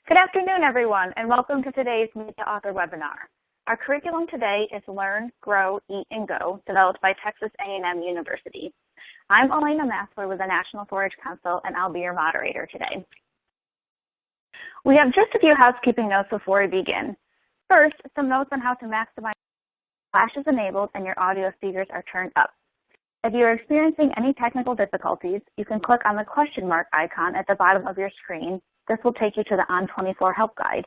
Good afternoon, everyone, and welcome to today's Meet the Author webinar. Our curriculum today is Learn, Grow, Eat, and Go, developed by Texas A&M University. I'm Elena Massler with the National 4-H Council, and I'll be your moderator today. We have just a few housekeeping notes before we begin. First, some notes on how to maximize Flash is enabled and your audio speakers are turned up. If you are experiencing any technical difficulties, you can click on the question mark icon at the bottom of your screen. This will take you to the On24 Help Guide.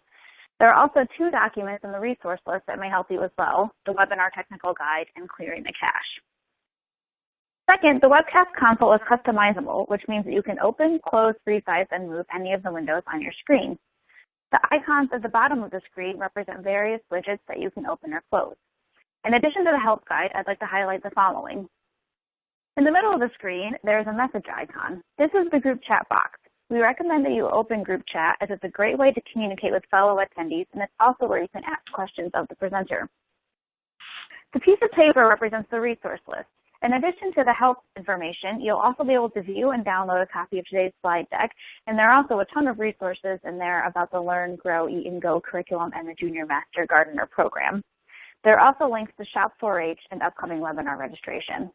There are also two documents in the resource list that may help you as well, the Webinar Technical Guide and Clearing the Cache. Second, the webcast console is customizable, which means that you can open, close, resize, and move any of the windows on your screen. The icons at the bottom of the screen represent various widgets that you can open or close. In addition to the Help Guide, I'd like to highlight the following. In the middle of the screen, there is a message icon. This is the group chat box. We recommend that you open group chat as it's a great way to communicate with fellow attendees, and it's also where you can ask questions of the presenter. The piece of paper represents the resource list. In addition to the help information, you'll also be able to view and download a copy of today's slide deck, and there are also a ton of resources in there about the Learn, Grow, Eat, and Go curriculum and the Junior Master Gardener program. There are also links to Shop 4-H and upcoming webinar registration.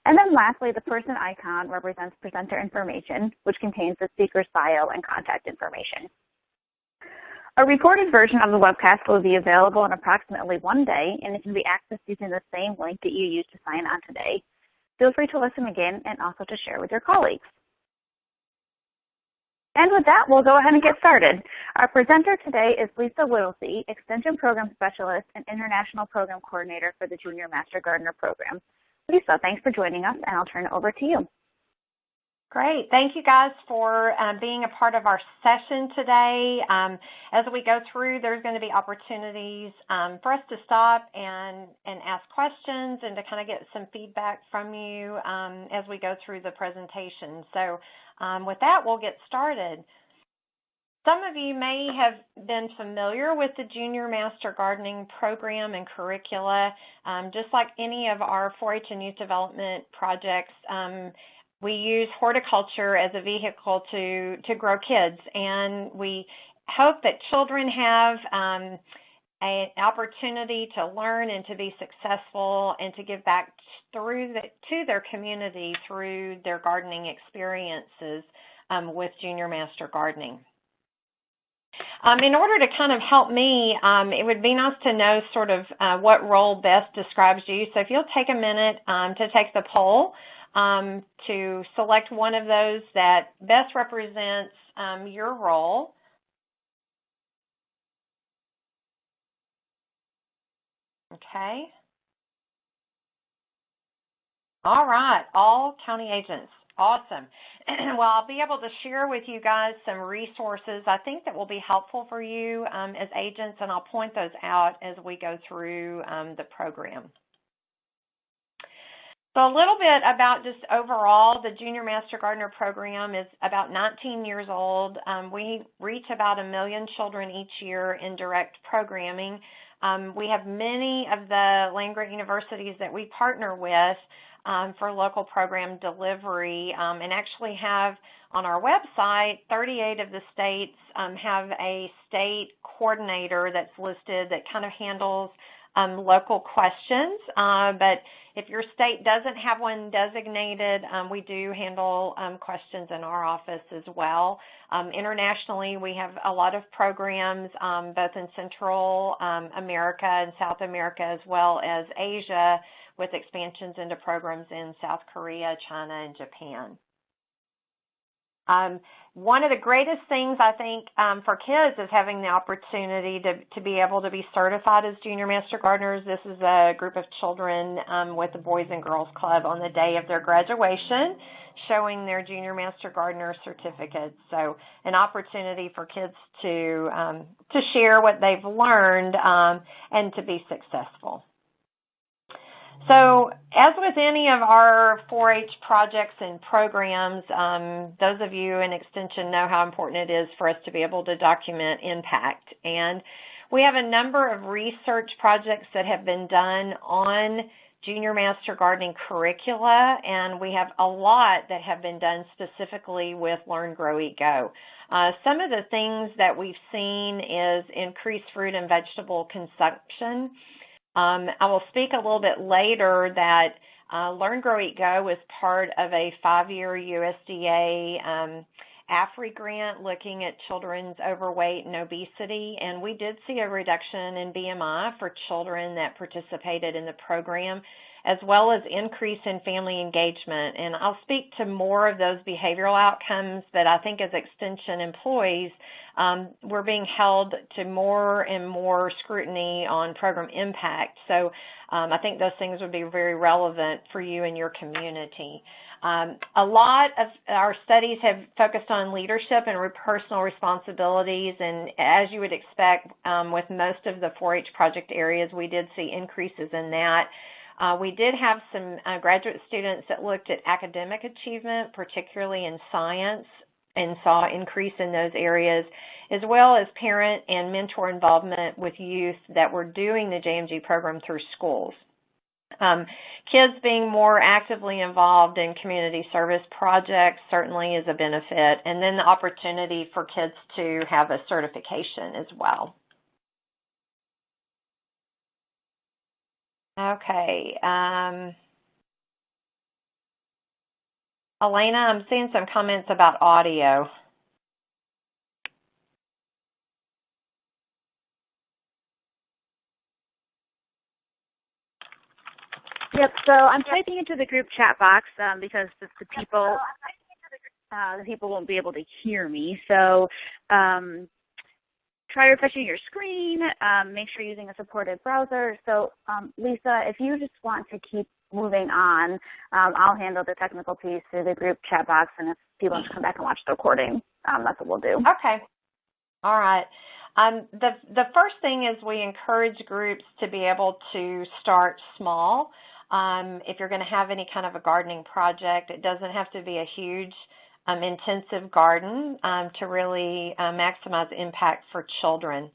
And then lastly, the person icon represents presenter information, which contains the speaker's bio and contact information. A recorded version of the webcast will be available in approximately 1 day, and it can be accessed using the same link that you used to sign on today. Feel free to listen again and also to share with your colleagues. And with that, we'll go ahead and get started. Our presenter today is Lisa Whittlesey, Extension Program Specialist and International Program Coordinator for the Junior Master Gardener Program. Lisa, thanks for joining us, and I'll turn it over to you. Great. Thank you guys for being a part of our session today. As we go through, there's going to be opportunities for us to stop and ask questions and to kind of get some feedback from you as we go through the presentation. So with that, we'll get started. Some of you may have been familiar with the Junior Master Gardening Program and curricula. Just like any of our 4-H and youth development projects, we use horticulture as a vehicle to grow kids, and we hope that children have an opportunity to learn and to be successful and to give back to their community through their gardening experiences with Junior Master Gardening. In order to kind of help me, it would be nice to know sort of what role best describes you. So if you'll take a minute to take the poll to select one of those that best represents your role. Okay. All right, all county agents. Awesome. Well, I'll be able to share with you guys some resources I think that will be helpful for you as agents, and I'll point those out as we go through the program. So a little bit about just overall, the Junior Master Gardener program is about 19 years old. We reach about 1 million children each year in direct programming. We have many of the land-grant universities that we partner with for local program delivery, and actually have on our website 38 of the states have a state coordinator that's listed that kind of handles local questions, but if your state doesn't have one designated, we do handle questions in our office as well. Internationally, we have a lot of programs both in Central America and South America as well as Asia, with expansions into programs in South Korea, China, and Japan. One of the greatest things I think for kids is having the opportunity to be able to be certified as Junior Master Gardeners. This is a group of children with the Boys and Girls Club on the day of their graduation, showing their Junior Master Gardener certificates. So an opportunity for kids to share what they've learned and to be successful. So as with any of our 4-H projects and programs, those of you in Extension know how important it is for us to be able to document impact. And we have a number of research projects that have been done on Junior Master Gardening curricula, and we have a lot that have been done specifically with Learn, Grow, Eat, Go. Some of the things that we've seen is increased fruit and vegetable consumption. I will speak a little bit later that Learn, Grow, Eat, Go is part of a 5-year USDA AFRI grant looking at children's overweight and obesity, and we did see a reduction in BMI for children that participated in the program, as well as increase in family engagement. And I'll speak to more of those behavioral outcomes, but I think as Extension employees, we're being held to more and more scrutiny on program impact. So I think those things would be very relevant for you and your community. A lot of our studies have focused on leadership and personal responsibilities, and as you would expect with most of the 4-H project areas, we did see increases in that. We did have some graduate students that looked at academic achievement, particularly in science, and saw increase in those areas, as well as parent and mentor involvement with youth that were doing the JMG program through schools. Kids being more actively involved in community service projects certainly is a benefit, and then the opportunity for kids to have a certification as well. Okay. Elena, I'm seeing some comments about audio. Yep, so I'm typing into the group chat box because the people won't be able to hear me. So try refreshing your screen. Make sure you're using a supported browser. So Lisa, if you just want to keep moving on, I'll handle the technical piece through the group chat box, and if people want to come back and watch the recording, that's what we'll do. Okay. All right. The first thing is we encourage groups to be able to start small. If you're going to have any kind of a gardening project, it doesn't have to be a huge, intensive garden to really maximize impact for children.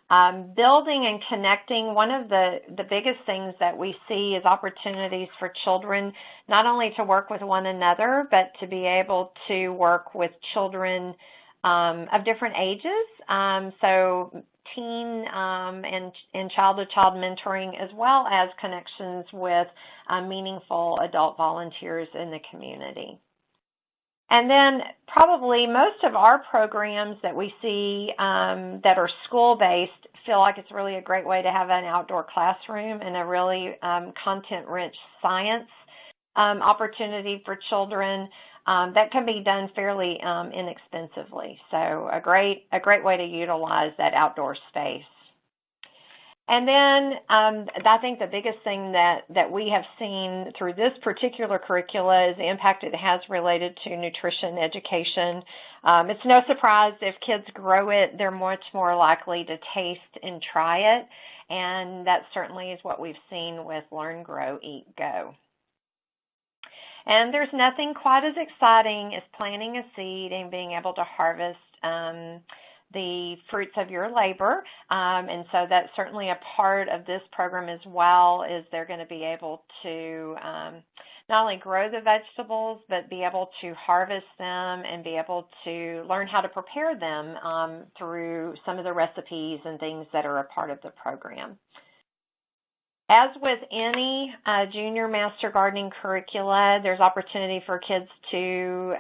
Building and connecting, one of the biggest things that we see is opportunities for children not only to work with one another, but to be able to work with children of different ages, so teen and child-to-child mentoring, as well as connections with meaningful adult volunteers in the community. And then probably most of our programs that we see that are school-based feel like it's really a great way to have an outdoor classroom and a really content-rich science opportunity for children that can be done fairly inexpensively. So a great way to utilize that outdoor space. And then I think the biggest thing that we have seen through this particular curricula is the impact it has related to nutrition education. It's no surprise if kids grow it, they're much more likely to taste and try it, and that certainly is what we've seen with Learn, Grow, Eat, Go. And there's nothing quite as exciting as planting a seed and being able to harvest the fruits of your labor, and so that's certainly a part of this program as well, is they're going to be able to not only grow the vegetables, but be able to harvest them and be able to learn how to prepare them through some of the recipes and things that are a part of the program. As with any junior master gardening curricula, there's opportunity for kids to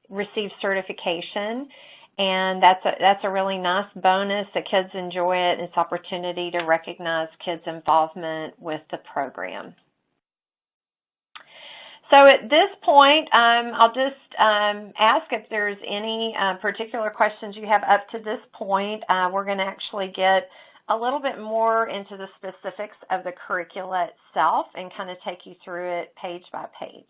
receive certification. And that's a really nice bonus. The kids enjoy it. It's opportunity to recognize kids' involvement with the program. So at this point, I'll just ask if there's any particular questions you have up to this point. We're going to actually get a little bit more into the specifics of the curricula itself and kind of take you through it page by page.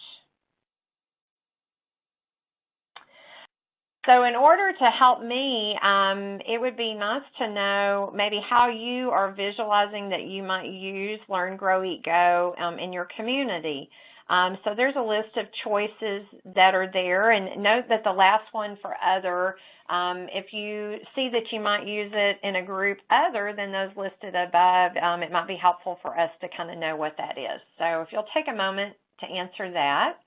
So in order to help me, it would be nice to know maybe how you are visualizing that you might use Learn, Grow, Eat, Go in your community. So there's a list of choices that are there, and note that the last one for other, if you see that you might use it in a group other than those listed above, it might be helpful for us to kind of know what that is. So if you'll take a moment to answer that.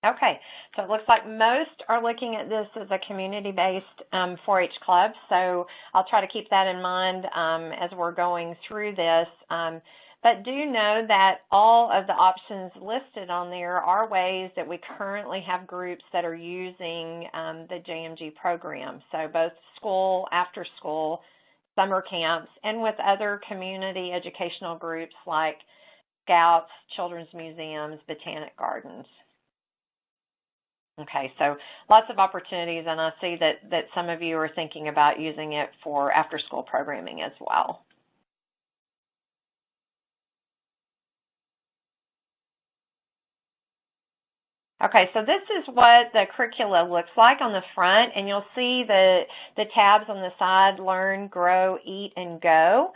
Okay, so it looks like most are looking at this as a community-based 4-H club, so I'll try to keep that in mind as we're going through this. But do know that all of the options listed on there are ways that we currently have groups that are using the JMG program, so both school, after school, summer camps, and with other community educational groups like Scouts, children's museums, botanic gardens. Okay, so lots of opportunities, and I see that some of you are thinking about using it for after-school programming as well. Okay, so this is what the curricula looks like on the front, and you'll see the tabs on the side, Learn, Grow, Eat, and Go.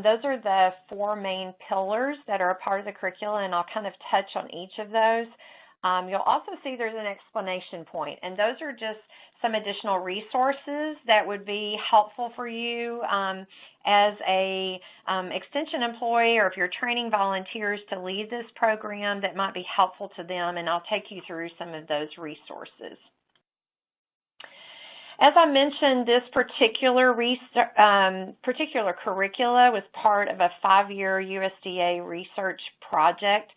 Those are the 4 main pillars that are a part of the curricula, and I'll kind of touch on each of those. You'll also see there's an explanation point, and those are just some additional resources that would be helpful for you as a extension employee, or if you're training volunteers to lead this program, that might be helpful to them, and I'll take you through some of those resources. As I mentioned, this particular curricula was part of a 5-year USDA research project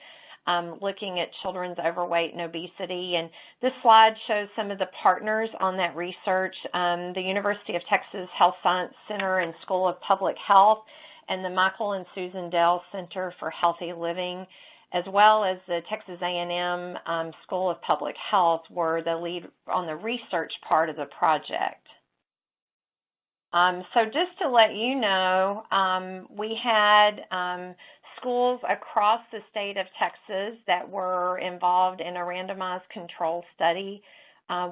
looking at children's overweight and obesity. And this slide shows some of the partners on that research, the University of Texas Health Science Center and School of Public Health, and the Michael and Susan Dell Center for Healthy Living, as well as the Texas A&M School of Public Health, were the lead on the research part of the project. So just to let you know, we had schools across the state of Texas that were involved in a randomized control study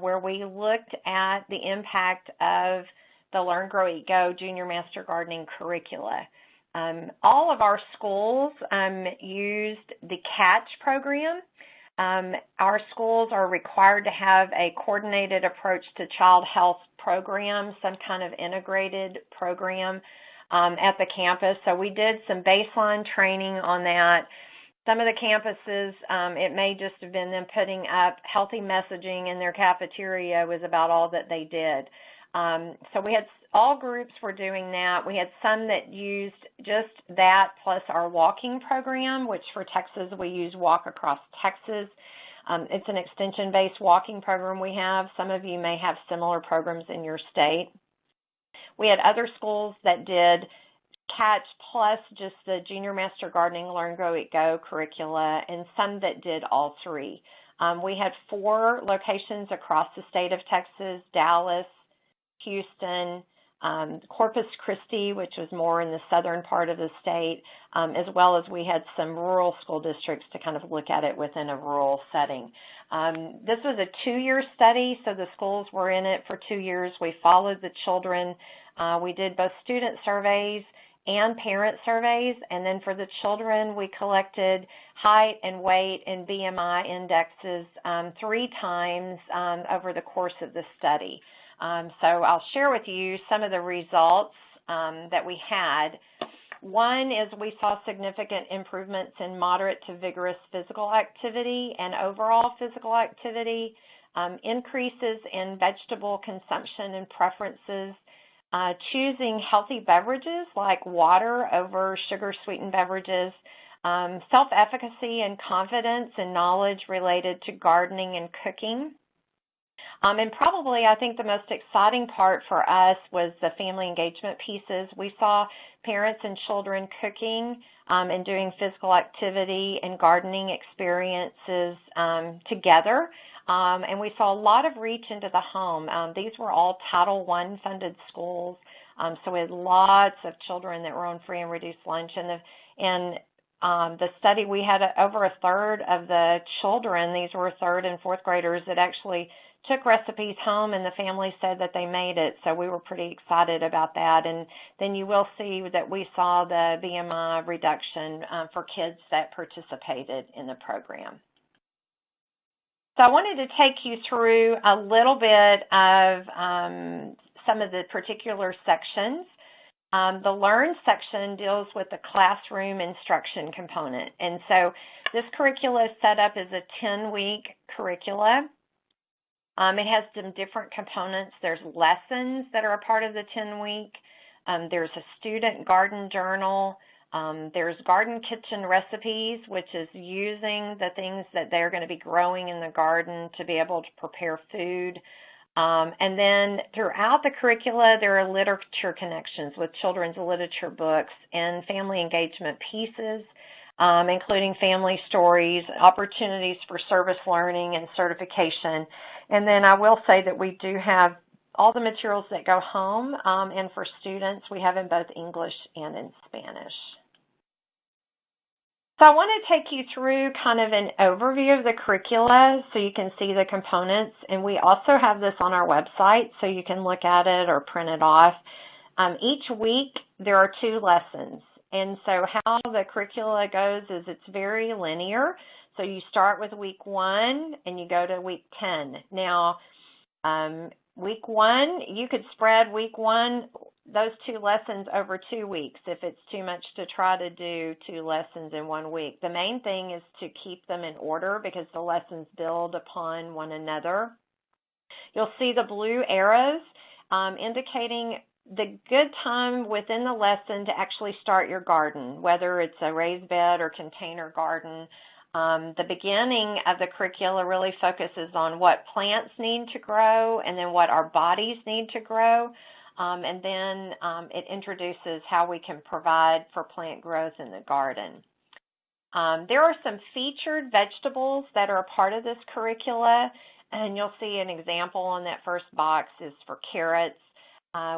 where we looked at the impact of the Learn, Grow, Eat, Go Junior Master Gardening curricula. All of our schools used the CATCH program. Our schools are required to have a coordinated approach to child health program, some kind of integrated program at the campus. So we did some baseline training on that. Some of the campuses, it may just have been them putting up healthy messaging in their cafeteria was about all that they did. So we had all groups were doing that. We had some that used just that plus our walking program, which for Texas we use Walk Across Texas. It's an extension-based walking program we have. Some of you may have similar programs in your state. We had other schools that did CATCH plus just the Junior Master Gardening Learn, Grow, Eat, Go curricula, and some that did all 3. We had 4 locations across the state of Texas: Dallas, Houston, Corpus Christi, which was more in the southern part of the state, as well as we had some rural school districts to kind of look at it within a rural setting. This was a 2-year study, so the schools were in it for 2 years. We followed the children. We did both student surveys and parent surveys, and then for the children, we collected height and weight and BMI indexes 3 times over the course of the study. So I'll share with you some of the results that we had. One is we saw significant improvements in moderate to vigorous physical activity and overall physical activity, increases in vegetable consumption and preferences, choosing healthy beverages like water over sugar-sweetened beverages, self-efficacy and confidence and knowledge related to gardening and cooking. And probably I think the most exciting part for us was the family engagement pieces. We saw parents and children cooking and doing physical activity and gardening experiences together. And we saw a lot of reach into the home. These were all Title I funded schools. So we had lots of children that were on free and reduced lunch. And the study, we had over a third of the children, these were third and fourth graders, that actually took recipes home, and the family said that they made it. So we were pretty excited about that. And then you will see that we saw the BMI reduction for kids that participated in the program. So I wanted to take you through a little bit of some of the particular sections. The Learn section deals with the classroom instruction component. And so this curricula is set up as a 10-week curricula. It has some different components. There's lessons that are a part of the 10-week. There's a student garden journal. There's garden kitchen recipes, which is using the things that they're going to be growing in the garden to be able to prepare food. And then throughout the curricula, there are literature connections with children's literature books and family engagement pieces, including family stories, opportunities for service learning and certification. And then I will say that we do have all the materials that go home, and for students, we have in both English and in Spanish. So I want to take you through kind of an overview of the curricula so you can see the components. And we also have this on our website so you can look at it or print it off. Each week, there are 2 lessons. And so how the curricula goes is it's very linear. So you start with week 1 and you go to week 10. Now, week 1, you could spread week 1, those 2 lessons over 2 weeks if it's too much to try to do 2 lessons in 1 week. The main thing is to keep them in order because the lessons build upon one another. You'll see the blue arrows indicating the good time within the lesson to actually start your garden, whether it's a raised bed or container garden. The beginning of the curricula really focuses on what plants need to grow and then what our bodies need to grow. And then it introduces how we can provide for plant growth in the garden. There are some featured vegetables that are a part of this curricula, and you'll see an example on that first box is for carrots.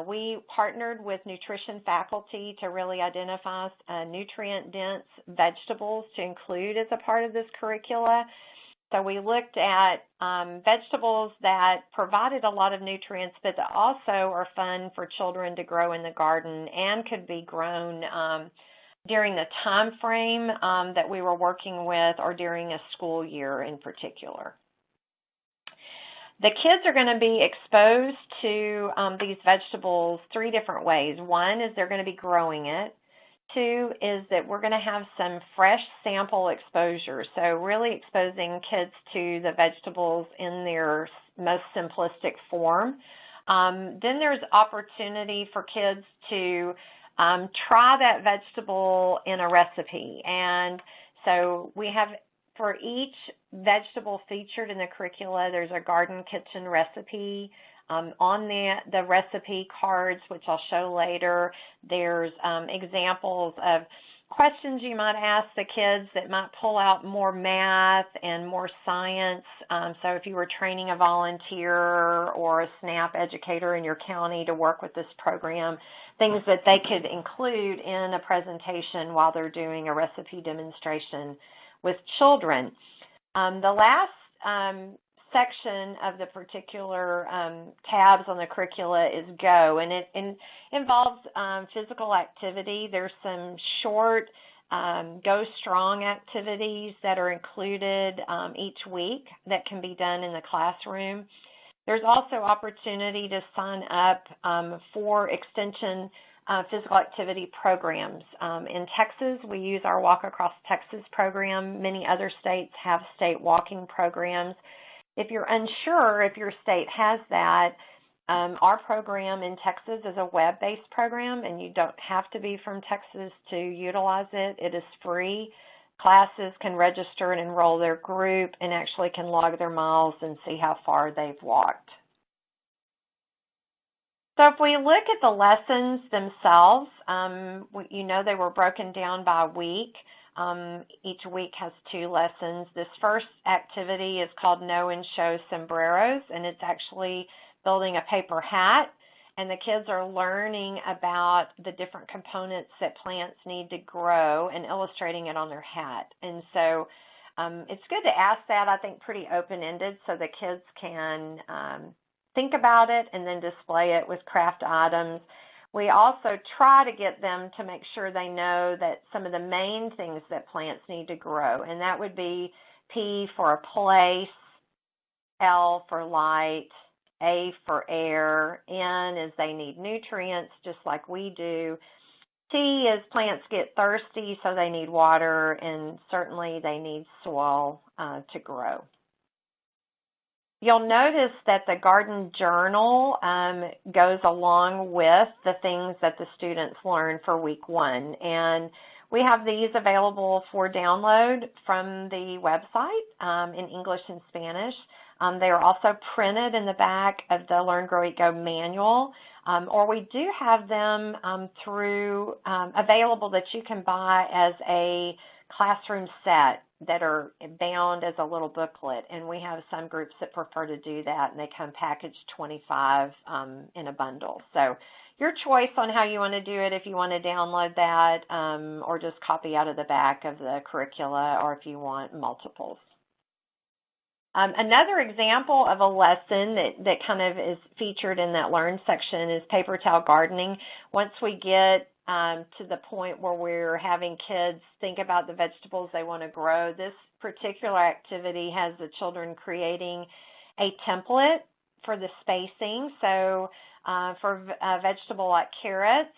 We partnered with nutrition faculty to really identify nutrient-dense vegetables to include as a part of this curricula. So we looked at vegetables that provided a lot of nutrients, but that also are fun for children to grow in the garden and could be grown during the time frame that we were working with or during a school year in particular. The kids are going to be exposed to these vegetables 3 different ways. One is they're going to be growing it. 2 is that we're going to have some fresh sample exposure, so really exposing kids to the vegetables in their most simplistic form. Then there's opportunity for kids to try that vegetable in a recipe. And so we have, for each vegetable featured in the curricula, there's a garden kitchen recipe. On the recipe cards, which I'll show later, there's examples of questions you might ask the kids that might pull out more math and more science. So if you were training a volunteer or a SNAP educator in your county to work with this program, things that they could include in a presentation while they're doing a recipe demonstration with children. The last section of the particular tabs on the curricula is Go, and it involves physical activity. There's some short Go Strong activities that are included each week that can be done in the classroom. There's also opportunity to sign up for extension physical activity programs. In Texas, we use our Walk Across Texas program. Many other states have state walking programs. If you're unsure if your state has that, our program in Texas is a web-based program, and you don't have to be from Texas to utilize it. It is free. Classes can register and enroll their group and actually can log their miles and see how far they've walked. So if we look at the lessons themselves, you know they were broken down by week. Each week has 2 lessons. This first activity is called Know and Show Sombreros, and it's actually building a paper hat. and the kids are learning about the different components that plants need to grow and illustrating it on their hat. And so it's good to ask that, I think, pretty open-ended so the kids can think about it and then display it with craft items. We also try to get them to make sure they know that some of the main things that plants need to grow, and that would be P for a place, L for light, A for air, N is they need nutrients just like we do. T is plants get thirsty, so they need water, and certainly they need soil to grow. You'll notice that the garden journal goes along with the things that the students learn for week 1. And we have these available for download from the website in English and Spanish. They are also printed in the back of the Learn, Grow, Eat, Go manual, or we do have them through available that you can buy as a classroom set that are bound as a little booklet, and we have some groups that prefer to do that, and they come packaged 25 in a bundle. So your choice on how you want to do it, if you want to download that or just copy out of the back of the curricula, or if you want multiples. Another example of a lesson that kind of is featured in that Learn section is paper towel gardening. Once we get to the point where we're having kids think about the vegetables they want to grow, this particular activity has the children creating a template for the spacing. So for a vegetable like carrots,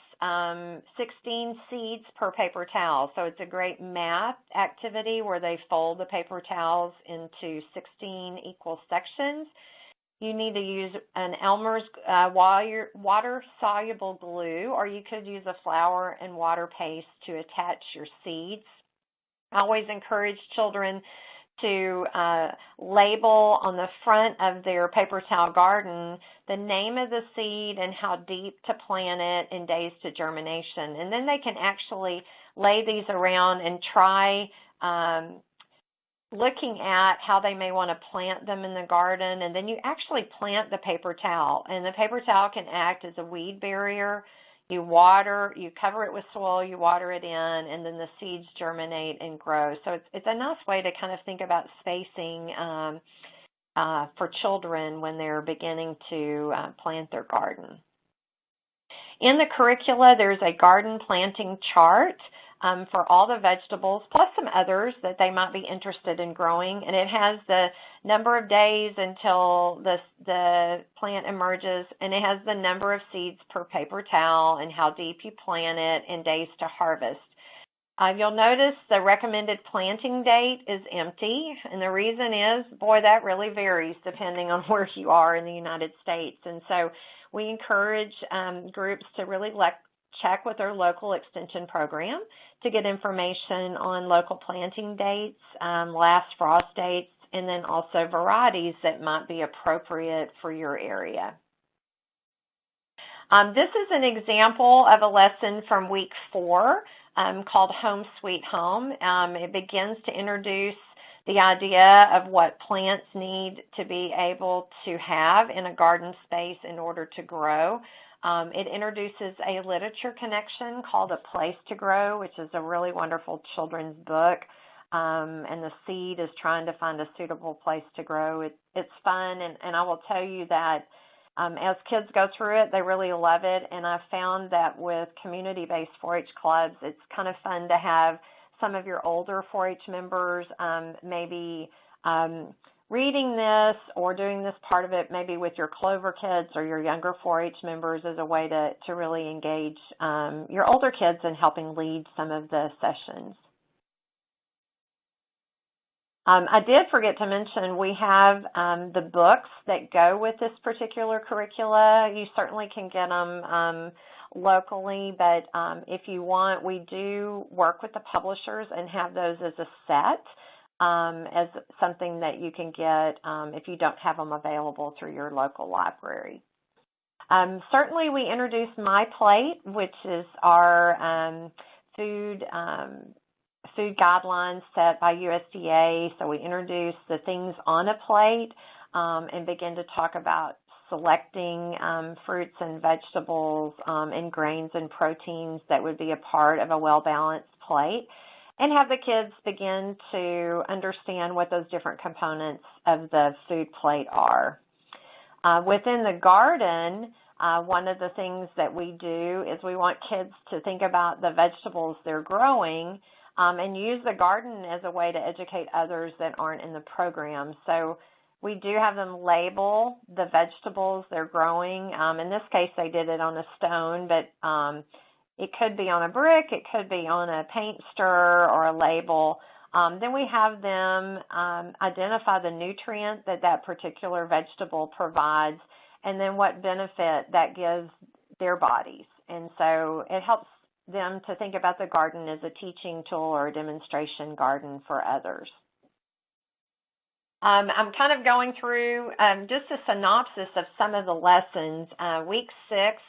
16 seeds per paper towel. So it's a great math activity where they fold the paper towels into 16 equal sections. You need to use an Elmer's water-soluble glue, or you could use a flour and water paste to attach your seeds. I always encourage children to label on the front of their paper towel garden the name of the seed and how deep to plant it and days to germination. And then they can actually lay these around and try looking at how they may want to plant them in the garden, and then you actually plant the paper towel, and the paper towel can act as a weed barrier. You water, you cover it with soil, you water it in, and then the seeds germinate and grow. So it's a nice way to kind of think about spacing for children when they're beginning to plant their garden. In the curricula, there's a garden planting chart for all the vegetables, plus some others that they might be interested in growing. And it has the number of days until the plant emerges, and it has the number of seeds per paper towel and how deep you plant it and days to harvest. You'll notice the recommended planting date is empty, and the reason is, boy, that really varies depending on where you are in the United States. And so we encourage groups to really check with their local extension program to get information on local planting dates, last frost dates, and then also varieties that might be appropriate for your area. This is an example of a lesson from week 4 called Home Sweet Home. It begins to introduce the idea of what plants need to be able to have in a garden space in order to grow. It introduces a literature connection called A Place to Grow, which is a really wonderful children's book, and the seed is trying to find a suitable place to grow. It's fun, and I will tell you that as kids go through it, they really love it, and I've found that with community-based 4-H clubs, it's kind of fun to have some of your older 4-H members maybe reading this or doing this part of it maybe with your Clover kids or your younger 4-H members as a way to really engage your older kids in helping lead some of the sessions. I did forget to mention we have the books that go with this particular curricula. You certainly can get them locally, but if you want, we do work with the publishers and have those as a set as something that you can get if you don't have them available through your local library. Certainly we introduced My Plate, which is our food guidelines set by USDA. So we introduce the things on a plate and begin to talk about selecting fruits and vegetables and grains and proteins that would be a part of a well-balanced plate, and have the kids begin to understand what those different components of the food plate are. Within the garden, one of the things that we do is we want kids to think about the vegetables they're growing and use the garden as a way to educate others that aren't in the program. So we do have them label the vegetables they're growing. In this case, they did it on a stone, but it could be on a brick, it could be on a paint stir or a label. Then we have them identify the nutrient that that particular vegetable provides and then what benefit that gives their bodies. And so it helps them to think about the garden as a teaching tool or a demonstration garden for others. I'm kind of going through just a synopsis of some of the lessons. Week 6,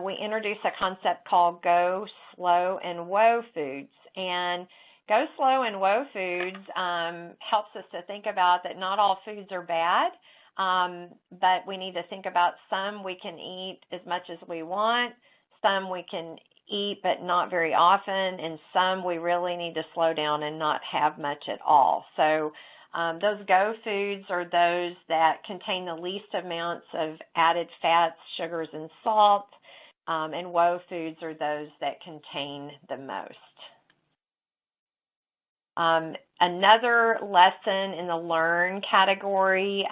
we introduced a concept called Go Slow and Woe Foods. And Go Slow and Woe Foods helps us to think about that not all foods are bad, but we need to think about some we can eat as much as we want, some we can eat but not very often, and some we really need to slow down and not have much at all. So those Go foods are those that contain the least amounts of added fats, sugars, and salt, and Woe foods are those that contain the most. Another lesson in the learn category,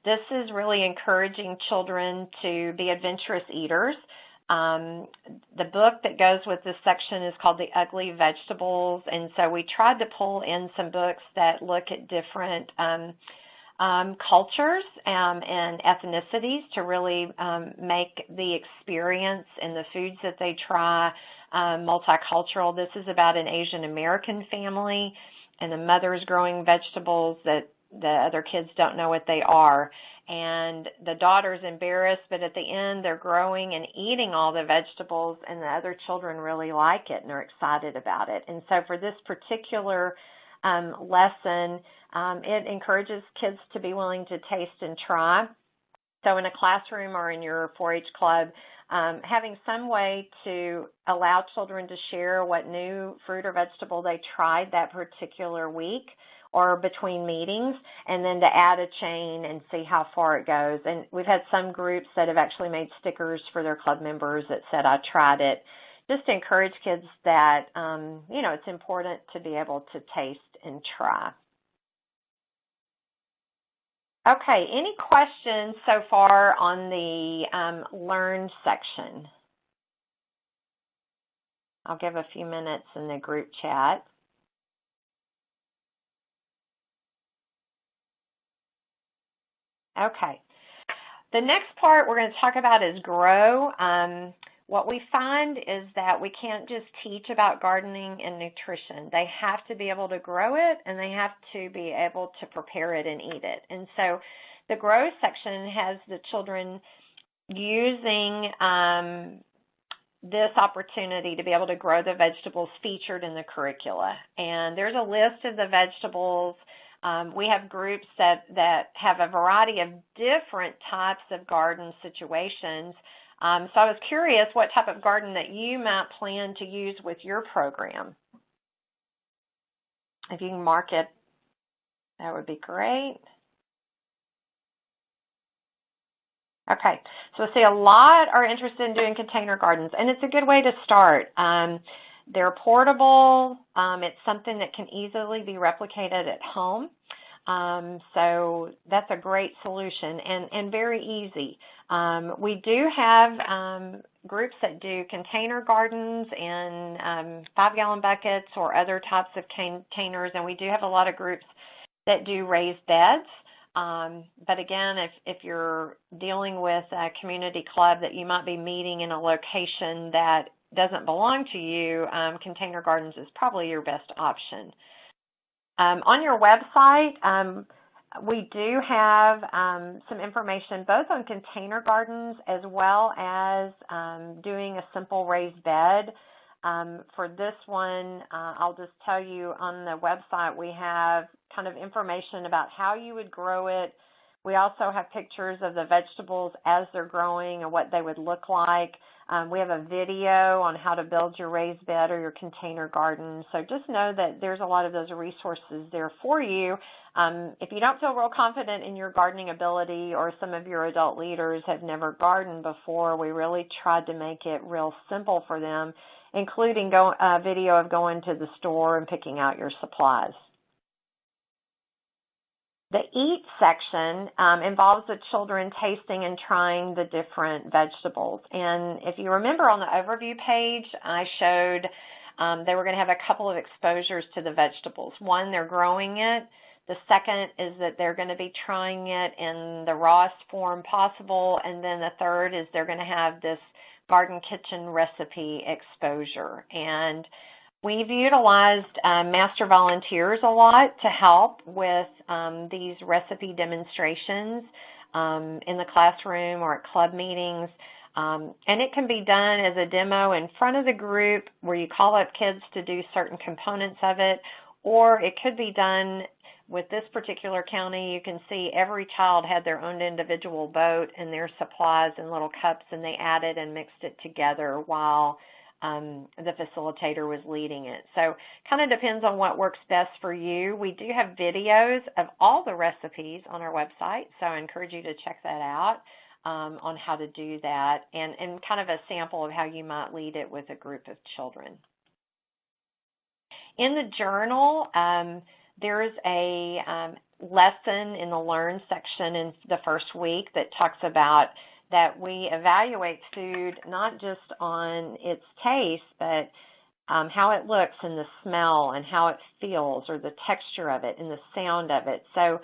this is really encouraging children to be adventurous eaters. The book that goes with this section is called The Ugly Vegetables, and so we tried to pull in some books that look at different cultures and ethnicities to really make the experience and the foods that they try multicultural. This is about an Asian American family, and the mother's growing vegetables that the other kids don't know what they are. And the daughter's embarrassed, but at the end they're growing and eating all the vegetables, and the other children really like it and are excited about it. And so for this particular lesson, it encourages kids to be willing to taste and try. So in a classroom or in your 4-H club, having some way to allow children to share what new fruit or vegetable they tried that particular week or between meetings, and then to add a chain and see how far it goes. And we've had some groups that have actually made stickers for their club members that said, I tried it, just to encourage kids that, it's important to be able to taste and try. Okay, any questions so far on the Learn section? I'll give a few minutes in the group chat. Okay, the next part we're going to talk about is grow. What we find is that we can't just teach about gardening and nutrition. They have to be able to grow it, and they have to be able to prepare it and eat it. And so the grow section has the children using this opportunity to be able to grow the vegetables featured in the curricula. And there's a list of the vegetables. We have groups that have a variety of different types of garden situations. So I was curious what type of garden that you might plan to use with your program. If you can mark it, that would be great. Okay, so I see a lot are interested in doing container gardens, and it's a good way to start. They're portable. It's something that can easily be replicated at home. So that's a great solution and very easy. We do have groups that do container gardens in 5-gallon buckets or other types of containers, and we do have a lot of groups that do raised beds. But again, if you're dealing with a community club that you might be meeting in a location that doesn't belong to you, container gardens is probably your best option. On your website, we do have some information both on container gardens as well as doing a simple raised bed. For this one, I'll just tell you on the website we have kind of information about how you would grow it, We also have pictures of the vegetables as they're growing and what they would look like. We have a video on how to build your raised bed or your container garden. So just know that there's a lot of those resources there for you. If you don't feel real confident in your gardening ability, or some of your adult leaders have never gardened before, we really tried to make it real simple for them, including a video of going to the store and picking out your supplies. The Eat section involves the children tasting and trying the different vegetables. And if you remember on the overview page, I showed they were going to have a couple of exposures to the vegetables. One, they're growing it. The second is that they're going to be trying it in the rawest form possible. And then the third is they're going to have this garden kitchen recipe exposure. And we've utilized master volunteers a lot to help with these recipe demonstrations in the classroom or at club meetings. And it can be done as a demo in front of the group where you call up kids to do certain components of it, or it could be done with this particular county. You can see every child had their own individual boat and their supplies in little cups, and they added and mixed it together while the facilitator was leading it. So kind of depends on what works best for you. We do have videos of all the recipes on our website, so I encourage you to check that out on how to do that, and kind of a sample of how you might lead it with a group of children. In the journal, there's a lesson in the Learn section in the first week that talks about that we evaluate food not just on its taste, but how it looks and the smell and how it feels, or the texture of it and the sound of it. So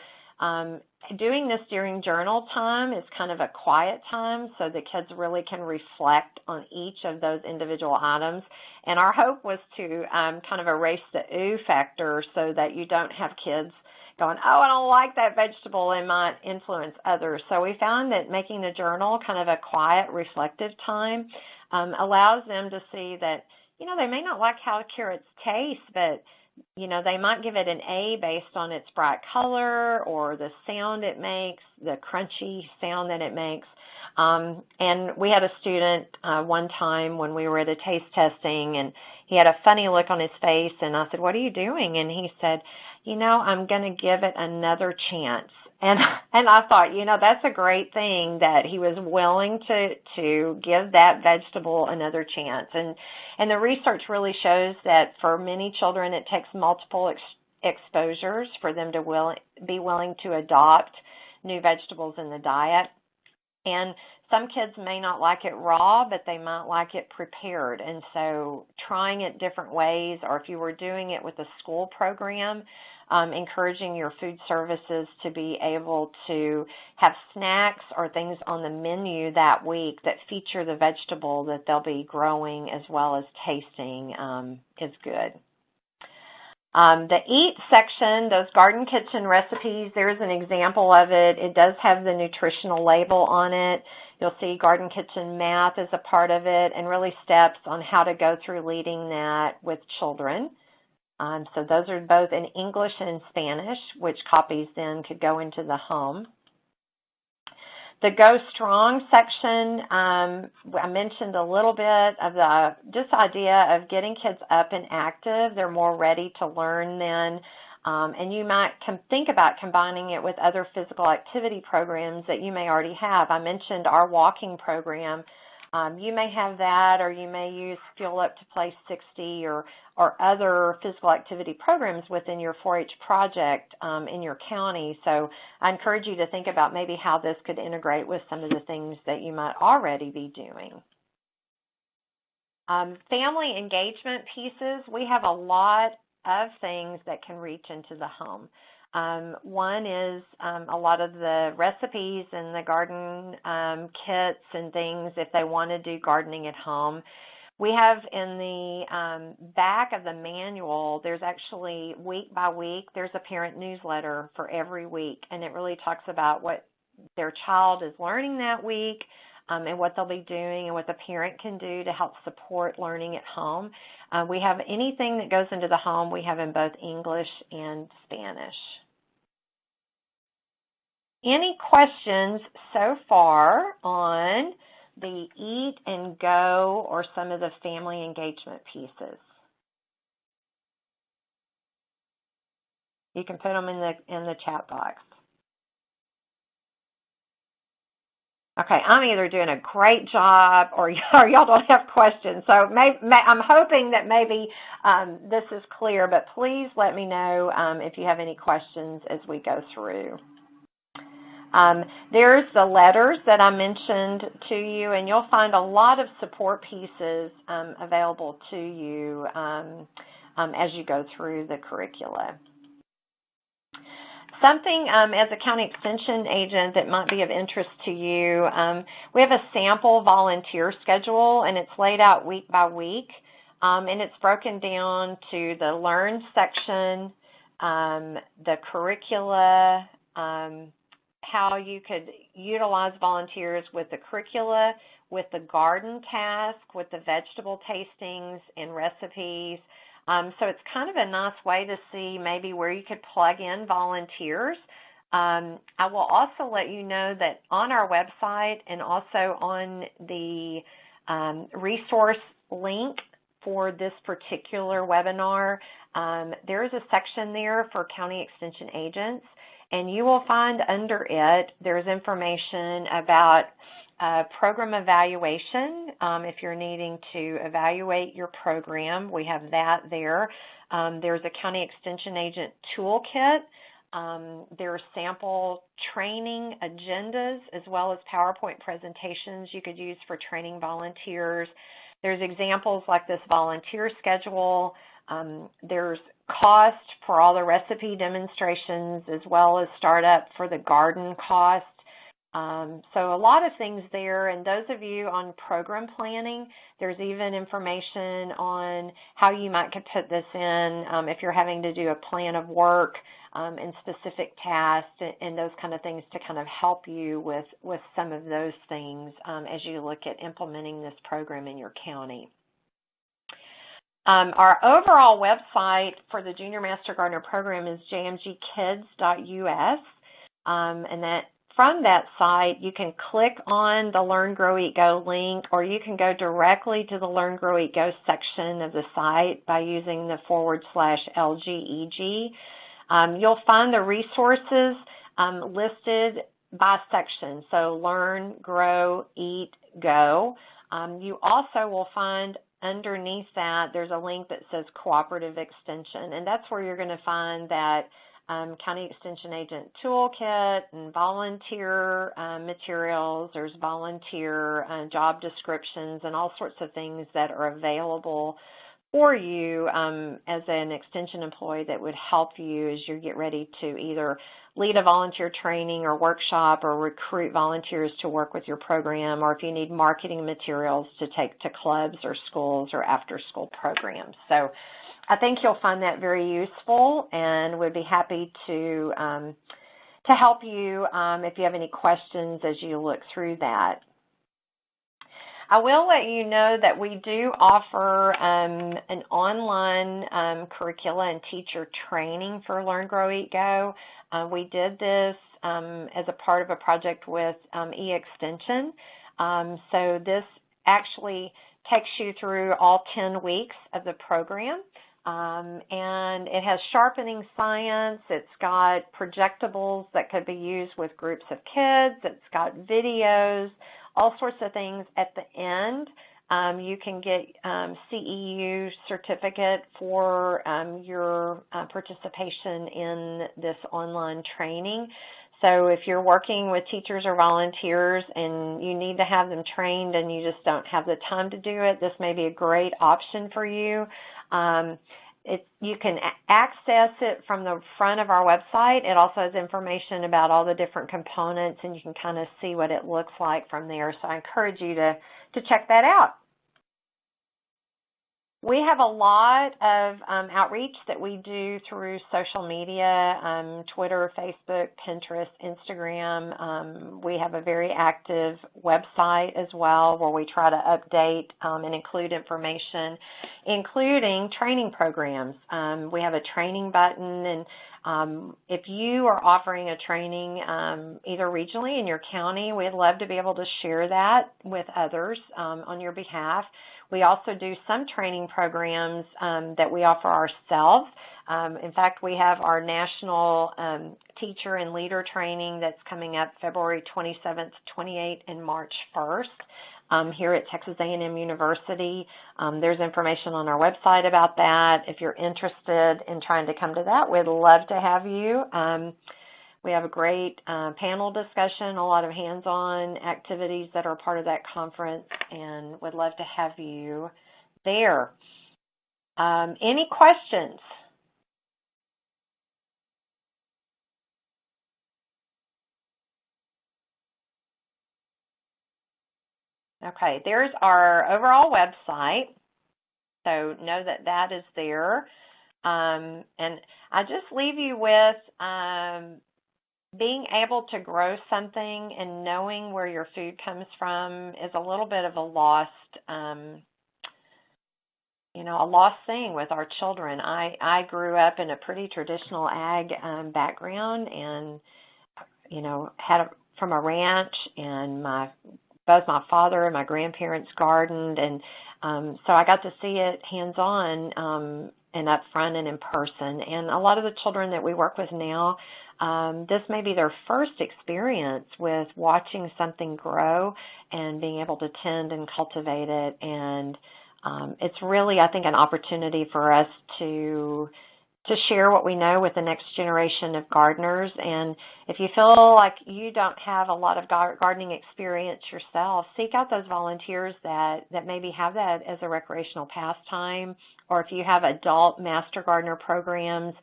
doing this during journal time is kind of a quiet time, so the kids really can reflect on each of those individual items. And our hope was to kind of erase the ooh factor so that you don't have kids going, oh, I don't like that vegetable, and might influence others. So we found that making the journal kind of a quiet, reflective time allows them to see that, they may not like how carrots taste, but, they might give it an A based on its bright color or the sound it makes, the crunchy sound that it makes. And we had a student one time when we were at a taste testing, and he had a funny look on his face, and I said, what are you doing? And he said, I'm going to give it another chance. And I thought, that's a great thing that he was willing to give that vegetable another chance. And the research really shows that for many children, it takes multiple exposures for them to be willing to adopt new vegetables in the diet. And some kids may not like it raw, but they might like it prepared. And so trying it different ways, or if you were doing it with a school program, encouraging your food services to be able to have snacks or things on the menu that week that feature the vegetable that they'll be growing as well as tasting is good. The Eat section, those garden kitchen recipes, there's an example of it. It does have the nutritional label on it. You'll see garden kitchen math is a part of it, and really steps on how to go through leading that with children. So those are both in English and in Spanish, which copies then could go into the home. The Go Strong section, I mentioned a little bit of the idea of getting kids up and active. They're more ready to learn then. And you might think about combining it with other physical activity programs that you may already have. I mentioned our walking program. You may have that, or you may use Fuel Up to Play 60 or other physical activity programs within your 4-H project in your county. So I encourage you to think about maybe how this could integrate with some of the things that you might already be doing. Family engagement pieces, we have a lot of things that can reach into the home. One is a lot of the recipes and the garden kits and things if they want to do gardening at home. We have in the back of the manual, there's actually week by week, there's a parent newsletter for every week, and it really talks about what their child is learning that week and what they'll be doing and what the parent can do to help support learning at home. We have anything that goes into the home, we have in both English and Spanish. Any questions so far on the eat and go or some of the family engagement pieces? You can put them in the chat box. Okay, I'm either doing a great job or y'all don't have questions. So I'm hoping that maybe this is clear, but please let me know if you have any questions as we go through. There's the letters that I mentioned to you, and you'll find a lot of support pieces available to you as you go through the curricula. Something as a county extension agent that might be of interest to you, we have a sample volunteer schedule, and it's laid out week by week, and it's broken down to the Learn section, the curricula, how you could utilize volunteers with the curricula, with the garden task, with the vegetable tastings and recipes. So it's kind of a nice way to see maybe where you could plug in volunteers. I will also let you know that on our website and also on the resource link for this particular webinar, there is a section there for county extension agents, and you will find under it there's information about program evaluation. If you're needing to evaluate your program, we have that there. There's a county extension agent toolkit. There are sample training agendas as well as PowerPoint presentations you could use for training volunteers. There's examples like this volunteer schedule. There's cost for all the recipe demonstrations as well as startup for the garden cost. So a lot of things there, and those of you on program planning, there's even information on how you might could put this in if you're having to do a plan of work and specific tasks and those kind of things to kind of help you with some of those things as you look at implementing this program in your county. Our overall website for the Junior Master Gardener program is jmgkids.us, and that from that site, you can click on the Learn, Grow, Eat, Go link, or you can go directly to the Learn, Grow, Eat, Go section of the site by using the /LGEG. You'll find the resources listed by section, so Learn, Grow, Eat, Go. You also will find underneath that there's a link that says Cooperative Extension, and that's where you're going to find that County Extension Agent Toolkit and volunteer materials. There's volunteer job descriptions and all sorts of things that are available for you as an extension employee that would help you as you get ready to either lead a volunteer training or workshop or recruit volunteers to work with your program, or if you need marketing materials to take to clubs or schools or after-school programs. So I think you'll find that very useful, and would be happy to help you if you have any questions as you look through that. I will let you know that we do offer an online curricula and teacher training for Learn, Grow, Eat, Go. We did this as a part of a project with eXtension. So this actually takes you through all 10 weeks of the program. And it has sharpening science. It's got projectables that could be used with groups of kids. It's got videos, all sorts of things. At the end, you can get CEU certificate for your participation in this online training. So if you're working with teachers or volunteers and you need to have them trained and you just don't have the time to do it, this may be a great option for you. You can access it from the front of our website. It also has information about all the different components, and you can kind of see what it looks like from there. So I encourage you to check that out. We have a lot of outreach that we do through social media, Twitter, Facebook, Pinterest, Instagram. We have a very active website as well where we try to update and include information, including training programs. We have a training button, and if you are offering a training either regionally in your county, we'd love to be able to share that with others on your behalf. We also do some training programs that we offer ourselves. In fact, we have our national teacher and leader training that's coming up February 27th, 28th, and March 1st here at Texas A&M University. There's information on our website about that. If you're interested in trying to come to that, we'd love to have you. We have a great panel discussion, a lot of hands-on activities that are part of that conference, and would love to have you there. Any questions? Okay, there's our overall website, so know that that is there. And I just leave you with being able to grow something and knowing where your food comes from is a little bit of a lost, a lost thing with our children. I grew up in a pretty traditional ag background, and had from a ranch, and both my father and my grandparents gardened, and so I got to see it hands-on and up front and in person. And a lot of the children that we work with now, this may be their first experience with watching something grow and being able to tend and cultivate it. And it's really, I think, an opportunity for us to share what we know with the next generation of gardeners. And if you feel like you don't have a lot of gardening experience yourself, seek out those volunteers that maybe have that as a recreational pastime, or if you have adult master gardener programs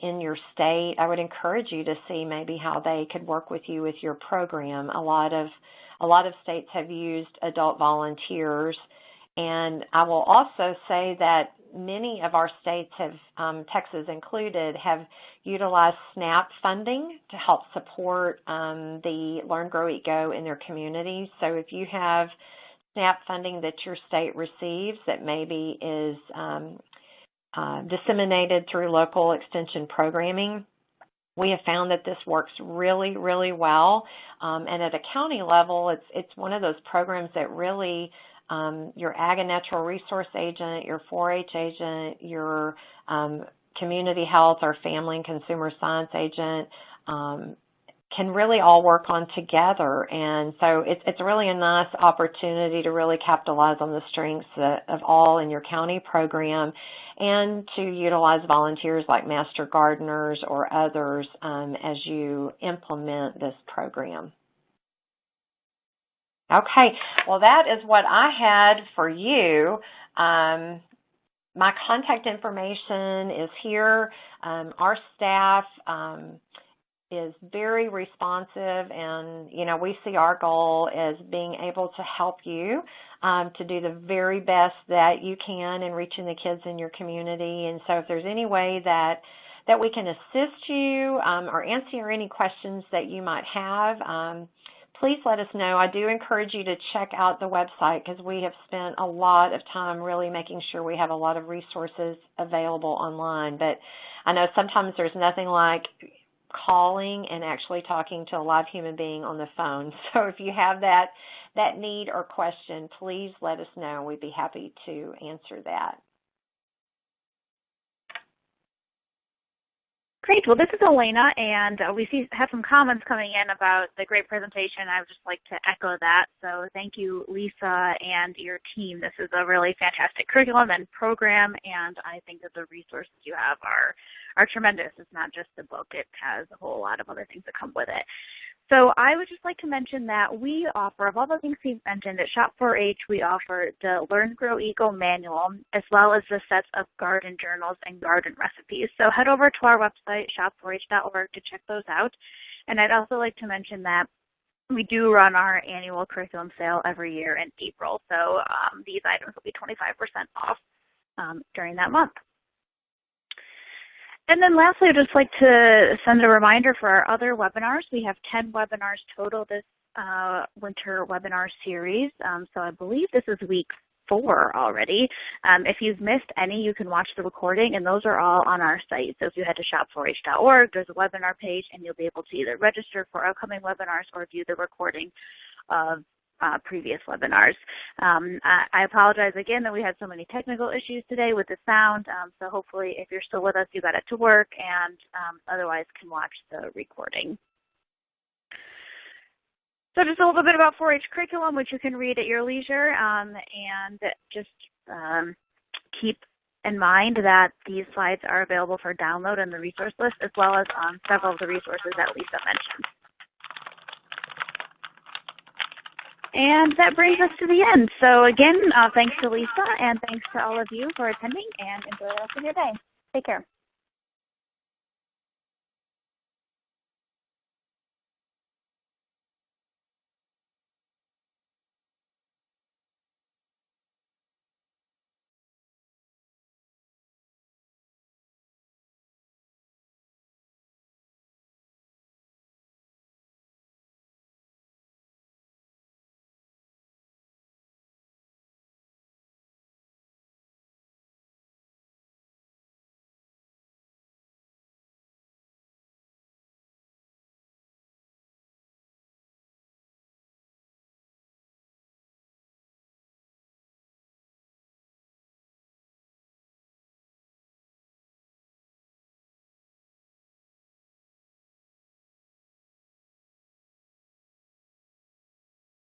in your state, I would encourage you to see maybe how they could work with you with your program. A lot of states have used adult volunteers, and I will also say that many of our states have, Texas included, have utilized SNAP funding to help support the Learn, Grow, Eat, Go in their communities. So if you have SNAP funding that your state receives that maybe is disseminated through local extension programming, we have found that this works really, really well. And at a county level, it's one of those programs that really your ag and natural resource agent, your 4-H agent, your community health or family and consumer science agent can really all work on together. And so it's really a nice opportunity to really capitalize on the strengths of all in your county program, and to utilize volunteers like master gardeners or others as you implement this program. Okay, well, that is what I had for you. My contact information is here. Our staff is very responsive, and we see our goal as being able to help you to do the very best that you can in reaching the kids in your community. And so if there's any way that we can assist you or answer any questions that you might have, please let us know. I do encourage you to check out the website, because we have spent a lot of time really making sure we have a lot of resources available online. But I know sometimes there's nothing like calling and actually talking to a live human being on the phone. So if you have that need or question, please let us know. We'd be happy to answer that. Great. Well, this is Elena, and we have some comments coming in about the great presentation. I would just like to echo that. So thank you, Lisa, and your team. This is a really fantastic curriculum and program, and I think that the resources you have are tremendous. It's not just the book. It has a whole lot of other things that come with it. So I would just like to mention that we offer, of all the things we've mentioned at Shop 4-H, we offer the Learn, Grow, Eat, Go manual, as well as the sets of garden journals and garden recipes. So head over to our website, shop4h.org, to check those out. And I'd also like to mention that we do run our annual curriculum sale every year in April. So these items will be 25% off during that month. And then lastly, I'd just like to send a reminder for our other webinars. We have 10 webinars total this winter webinar series. So I believe this is week 4 already. If you've missed any, you can watch the recording, and those are all on our site. So if you head to shop4h.org, there's a webinar page, and you'll be able to either register for upcoming webinars or view the recording of previous webinars. I apologize again that we had so many technical issues today with the sound, so hopefully if you're still with us, you got it to work, and otherwise can watch the recording. So just a little bit about 4-H curriculum, which you can read at your leisure, and just keep in mind that these slides are available for download in the resource list, as well as several of the resources that Lisa mentioned. And that brings us to the end. So again, thanks to Lisa, and thanks to all of you for attending, and enjoy the rest of your day. Take care.